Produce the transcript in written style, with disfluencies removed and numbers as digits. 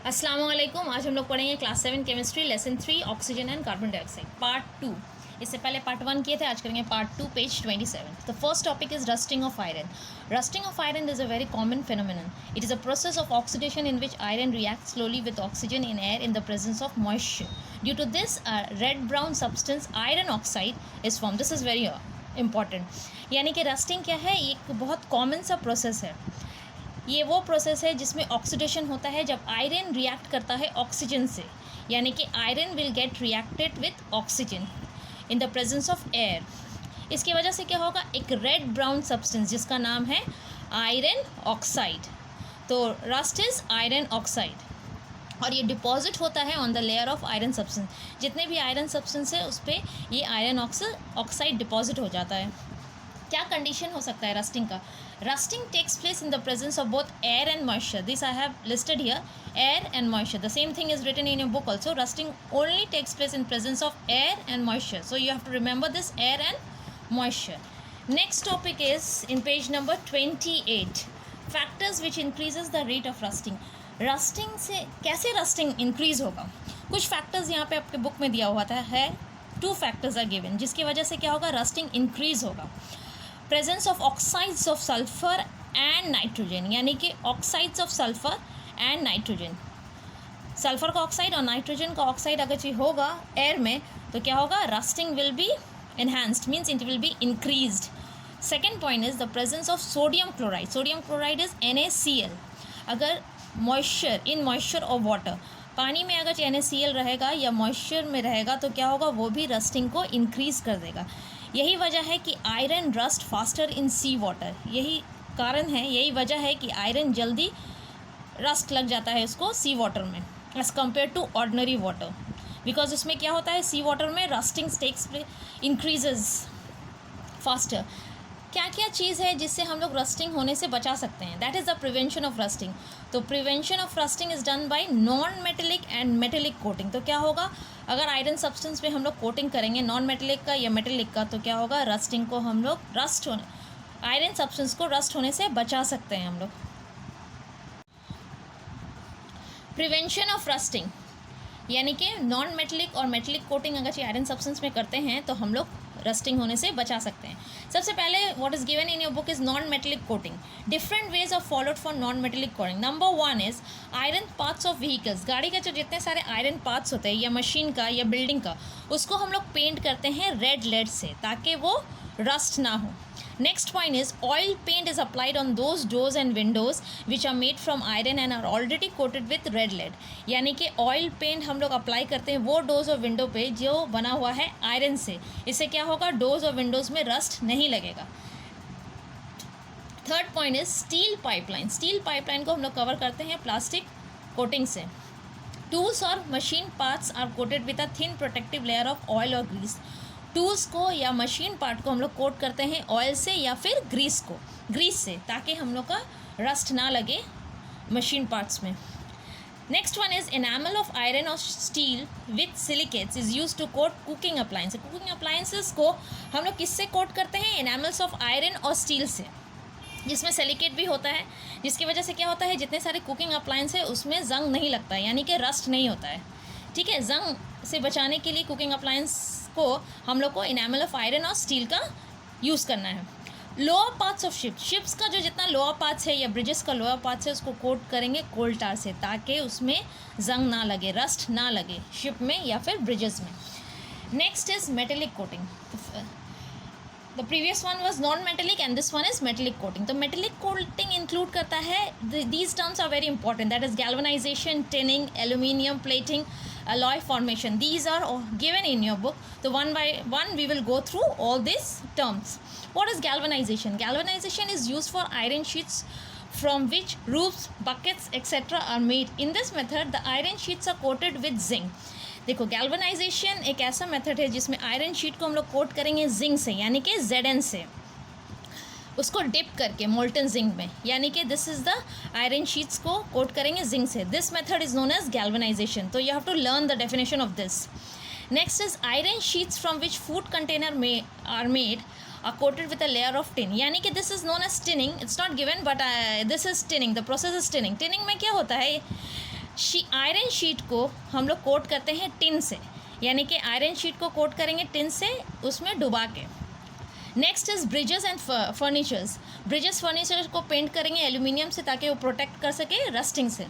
अस्सलाम वालेकुम। आज हम लोग पढ़ेंगे class 7 chemistry lesson 3 oxygen and carbon dioxide part 2। इससे पहले पार्ट 1 किए थे, आज करेंगे part 2 page 27। The first topic is rusting of iron. Rusting of iron is a very common phenomenon. It is a process of oxidation in which iron reacts slowly with oxygen in air in the presence of moisture. Due to this, a red brown substance iron oxide is formed. This is very important. यानी कि rusting क्या है, एक बहुत common सा process है। ये वो प्रोसेस है जिसमें ऑक्सीडेशन होता है जब आयरन रिएक्ट करता है ऑक्सीजन से, यानी कि iron will get reacted with oxygen in the presence of air. इसकी वजह से क्या होगा, एक रेड ब्राउन सब्सटेंस जिसका नाम है आयरन ऑक्साइड। तो रस्ट इज आयरन ऑक्साइड और ये डिपॉजिट होता है on the layer of iron substance. जितने भी आयरन सब्सटेंस है उस पर ये आयरन ऑक्साइड डिपॉजिट हो जाता है। क्या कंडीशन हो सकता है रस्टिंग का? Rusting takes place in the presence of both air and moisture. This I have listed here, air and moisture. The same thing is written in your book also. Rusting only takes place in presence of air and moisture. So you have to remember this, air and moisture. Next topic is in page number 28, factors which increases the rate of rusting. Rusting से कैसे rusting increase होगा? कुछ factors यहाँ पे आपके book में दिया हुआ था है, 2 फैक्टर्स आर गिवन, जिसकी वजह से क्या होगा, रस्टिंग इंक्रीज होगा. Presence of oxides of sulphur and nitrogen, यानी कि oxides of sulphur and nitrogen. Sulphur का ऑक्साइड और नाइट्रोजन का ऑक्साइड अगर चीज होगा एयर में तो क्या होगा, rusting will be enhanced, means it will be increased. Second point is the presence of sodium chloride. Sodium chloride is NaCl. अगर moisture और water, पानी में अगर NaCl रहेगा या मॉइस्चर में रहेगा तो क्या होगा, वो भी रस्टिंग को इंक्रीज कर देगा. यही वजह है कि iron rust faster in sea water. यही कारण है, यही वजह है कि आयरन जल्दी रस्ट लग जाता है उसको सी वाटर में as compare to ordinary water. Because उसमें क्या होता है, सी वाटर में रस्टिंग टेक्स इंक्रीजेज फास्टर. क्या क्या चीज़ है जिससे हम लोग रस्टिंग होने से बचा सकते हैं? That is the prevention of rusting. तो prevention of rusting is done by non metallic and metallic coating. तो क्या होगा, अगर आयरन सब्सटेंस पे हम लोग कोटिंग करेंगे नॉन मेटेलिक का या मेटेलिक का, तो क्या होगा, रस्टिंग को हम लोग आयरन सब्सटेंस को रस्ट होने से बचा सकते हैं हम लोग. प्रिवेंशन ऑफ रस्टिंग, यानी कि नॉन मेटेलिक और मेटेलिक कोटिंग अगर आयरन सब्सटेंस में करते हैं तो हम लोग रस्टिंग होने से बचा सकते हैं. सबसे पहले what is given in your book is non metallic coating. Different ways of followed for non metallic coating. Number 1 is iron parts of vehicles. गाड़ी के जो जितने सारे आयरन पार्ट्स होते हैं या मशीन का या बिल्डिंग का, उसको हम लोग पेंट करते हैं रेड लेड से ताकि वो रस्ट ना हो. Next point is oil paint is applied on those doors and windows which are made from iron and are already coated with red lead. यानी कि ऑयल पेंट हम लोग अप्लाई करते हैं वो डोर्स और विंडो पे जो बना हुआ है आयरन से. इससे क्या होगा, डोर्स और विंडोज़ में रस्ट नहीं लगेगा. Third point is steel pipeline. Steel pipeline को हम लोग कवर करते हैं प्लास्टिक कोटिंग से. टूल्स और machine parts are coated with a thin protective layer of oil और ग्रीस. टूल्स को या मशीन पार्ट को हम लोग कोट करते हैं ऑयल से या फिर ग्रीस से ताकि हम लोग का रस्ट ना लगे मशीन पार्ट्स में. Next one is enamel of iron और steel with silicates is use to coat cooking appliances. Cooking appliances को हम लोग किससे कोट करते हैं, एनामल्स ऑफ आयरन और स्टील से, जिसमें सिलिकेट भी होता है, जिसकी वजह से क्या होता है, जितने सारे कुकिंग अप्लायंस है उसमें जंग नहीं लगता है, यानी कि रस्ट नहीं होता है. ठीक है, जंग से बचाने के लिए कुकिंग अप्लायंस को हम लोग को इनामल ऑफ आयरन और स्टील का यूज़ करना है. लोअर पार्ट्स ऑफ शिप्स का जो जितना लोअर पार्ट्स है या ब्रिजेस का लोअर पार्ट्स है उसको कोट करेंगे कोल टार से ताकि उसमें जंग ना लगे, रस्ट ना लगे शिप में या फिर ब्रिजेस में. Next is metallic coating. The previous one was non metallic and this one is metallic coating. तो मेटेलिक कोटिंग इंक्लूड करता है, these terms are very important, that is galvanization, tinning, aluminium plating, alloy formation. These are given in your book. So one by one we will go through all these terms. What is galvanization? Galvanization is used for iron sheets from which roofs, buckets etc. are made. In this method the iron sheets are coated with zinc. देखो, galvanisation एक ऐसा method है जिसमें iron sheet को हम लोग coat करेंगे zinc से, यानी कि Zn से, उसको डिप करके मोल्टन जिंक में, यानी कि this is the iron sheets को कोट करेंगे जिंक से. This method is known as galvanization. तो you have to learn the definition of this. Next is iron sheets from which food container में are made are coated with a layer of tin. यानी कि this is known as tinning. It's not given but this is tinning. The process is tinning. Tinning में क्या होता है, iron sheet को हम लोग कोट करते हैं टिन से, यानी कि आयरन शीट को कोट करेंगे टिन से, उसमें डुबा के। Next is bridges and furnitures. Bridges furniture को पेंट करेंगे एल्यूमिनियम से ताकि वो प्रोटेक्ट कर सके रस्टिंग से।